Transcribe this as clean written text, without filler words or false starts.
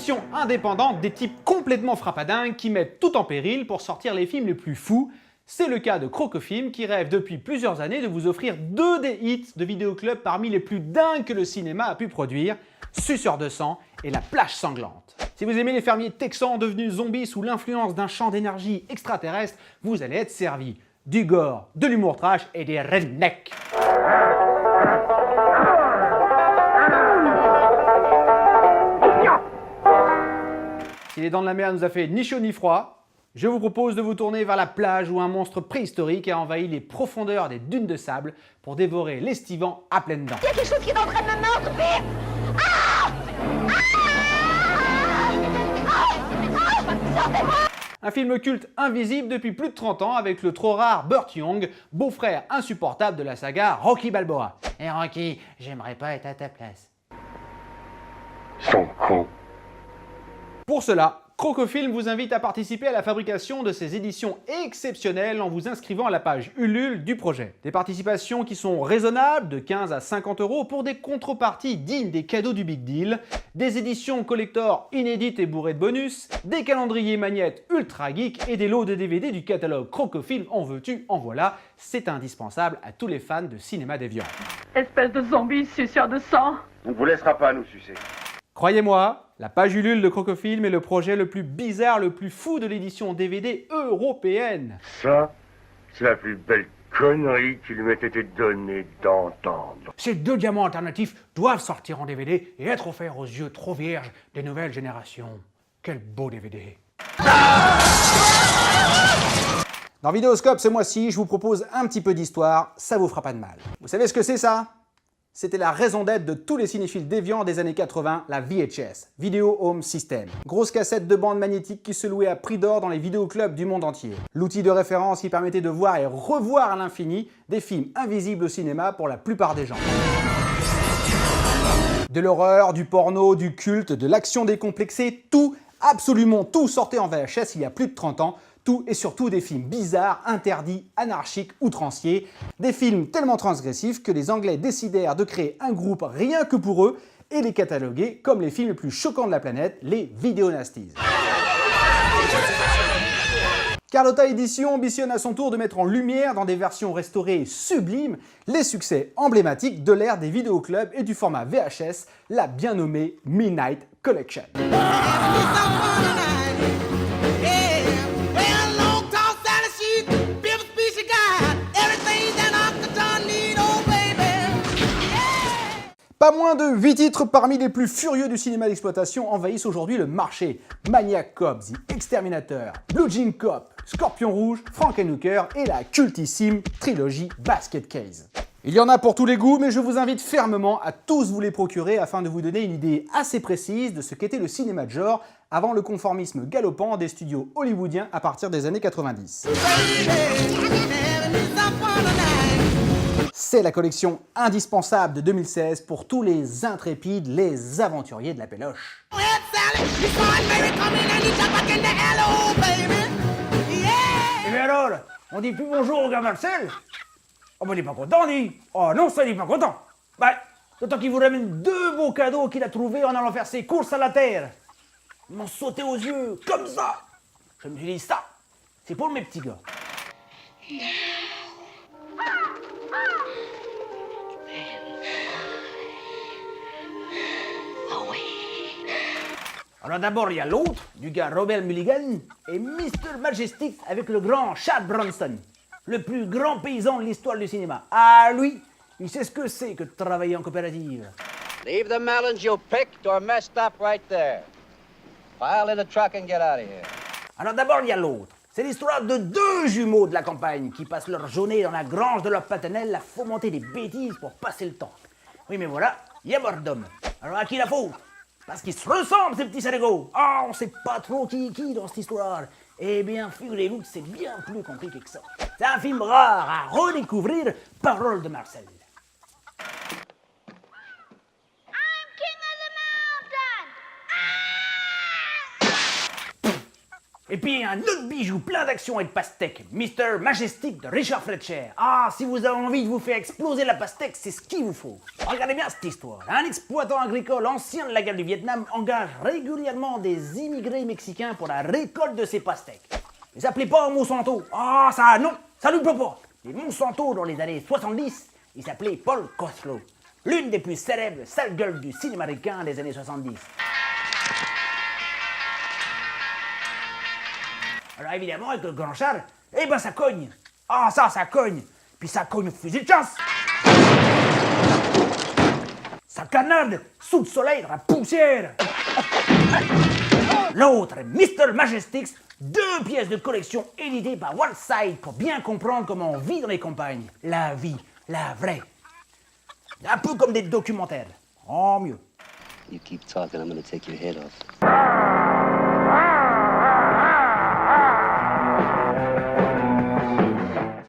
édition indépendante des types complètement frappadingues qui mettent tout en péril pour sortir les films les plus fous. C'est le cas de Crocofilm qui rêve depuis plusieurs années de vous offrir 2 des hits de vidéoclub parmi les plus dingues que le cinéma a pu produire, Suceur de sang et La plage sanglante. Si vous aimez les fermiers texans devenus zombies sous l'influence d'un champ d'énergie extraterrestre, vous allez être servi du gore, de l'humour trash et des rednecks. Si Les Dents de la Mer nous a fait ni chaud ni froid, je vous propose de vous tourner vers la plage où un monstre préhistorique a envahi les profondeurs des dunes de sable pour dévorer l'estivant à pleines dents. Il y a quelque chose qui est en train de me mordre, vite! Sortez-moi! Un film culte invisible depuis plus de 30 ans avec le trop rare Burt Young, beau-frère insupportable de la saga Rocky Balboa. Et Rocky, j'aimerais pas être à ta place. Son con. Pour cela, Crocofilm vous invite à participer à la fabrication de ces éditions exceptionnelles en vous inscrivant à la page Ulule du projet. Des participations qui sont raisonnables, de 15 à 50 € pour des contreparties dignes des cadeaux du Big Deal, des éditions collector inédites et bourrées de bonus, des calendriers magnettes ultra geeks et des lots de DVD du catalogue Crocofilm en veux-tu, en voilà. C'est indispensable à tous les fans de cinéma déviant. Espèce de zombie suceur de sang. On ne vous laissera pas nous sucer. Croyez-moi, la page Ulule de Crocofilm est le projet le plus bizarre, le plus fou de l'édition DVD européenne. Ça, c'est la plus belle connerie qu'il m'ait été donné d'entendre. Ces 2 diamants alternatifs doivent sortir en DVD et être offerts aux yeux trop vierges des nouvelles générations. Quel beau DVD! Dans Vidéoscope ce mois-ci, je vous propose un petit peu d'histoire, ça vous fera pas de mal. Vous savez ce que c'est ça? C'était la raison d'être de tous les cinéphiles déviants des années 80, la VHS, Video Home System. Grosse cassette de bande magnétique qui se louait à prix d'or dans les vidéoclubs du monde entier. L'outil de référence qui permettait de voir et revoir à l'infini des films invisibles au cinéma pour la plupart des gens. De l'horreur, du porno, du culte, de l'action décomplexée, tout, absolument tout sortait en VHS il y a plus de 30 ans. Tout et surtout des films bizarres, interdits, anarchiques, outranciers. Des films tellement transgressifs que les Anglais décidèrent de créer un groupe rien que pour eux et les cataloguer comme les films les plus choquants de la planète, les Videonasties. Carlotta Édition ambitionne à son tour de mettre en lumière dans des versions restaurées sublimes les succès emblématiques de l'ère des vidéoclubs et du format VHS, la bien nommée Midnight Collection. Pas moins de 8 titres parmi les plus furieux du cinéma d'exploitation envahissent aujourd'hui le marché. Maniac Cop, The Exterminator, Blue Jean Cop, Scorpion Rouge, Frankenhooker et la cultissime trilogie Basket Case. Il y en a pour tous les goûts, mais je vous invite fermement à tous vous les procurer afin de vous donner une idée assez précise de ce qu'était le cinéma de genre avant le conformisme galopant des studios hollywoodiens à partir des années 90. C'est la collection indispensable de 2016 pour tous les intrépides, les aventuriers de la péloche. Et bien alors, on dit plus bonjour au gars Marcel? Oh bah il est pas content, dit. Oh non, ça il est pas content. Bah, d'autant qu'il vous ramène 2 beaux cadeaux qu'il a trouvés en allant faire ses courses à la terre. Ils m'ont sauté aux yeux, comme ça. Je me suis dit, ça, c'est pour mes petits gars. Alors d'abord, il y a l'autre, du gars Robert Mulligan, et Mr. Majestic avec le grand Chad Bronson, le plus grand paysan de l'histoire du cinéma. Ah, lui, il sait ce que c'est que de travailler en coopérative. Leave the melons you picked or mess stop right there. Pile in the truck and get out of here. Alors d'abord, il y a l'autre. C'est l'histoire de 2 jumeaux de la campagne qui passent leur journée dans la grange de leur paternel à fomenter des bêtises pour passer le temps. Oui, mais voilà, il y a mort d'homme. Alors à qui la faute? Parce qu'ils se ressemblent, ces petits salégos. Ah, on sait pas trop qui est qui dans cette histoire. Eh bien, figurez-vous que c'est bien plus compliqué que ça. C'est un film rare à redécouvrir, Parole de Marcel. Et puis un autre bijou plein d'action et de pastèque, Mr. Majestic de Richard Fletcher. Ah, si vous avez envie de vous faire exploser la pastèque, c'est ce qu'il vous faut. Regardez bien cette histoire. Un exploitant agricole ancien de la guerre du Vietnam engage régulièrement des immigrés mexicains pour la récolte de ses pastèques. Ils s'appelaient pas Monsanto. Ah, ça, non, ça lui plaît pas. Les Monsanto, dans les années 70, il s'appelait Paul Coslow, l'une des plus célèbres sales gueules du cinéma américain des années 70. Alors évidemment, avec le grand Charles, eh ben ça cogne. Ah ça cogne. Puis ça cogne au fusil de chasse. Ça canade sous le soleil dans la poussière. L'autre, Mr. Majestix, 2 pièces de collection éditées par One Side pour bien comprendre comment on vit dans les campagnes. La vie, la vraie. Un peu comme des documentaires. En mieux. You keep talking, I'm gonna take your head off.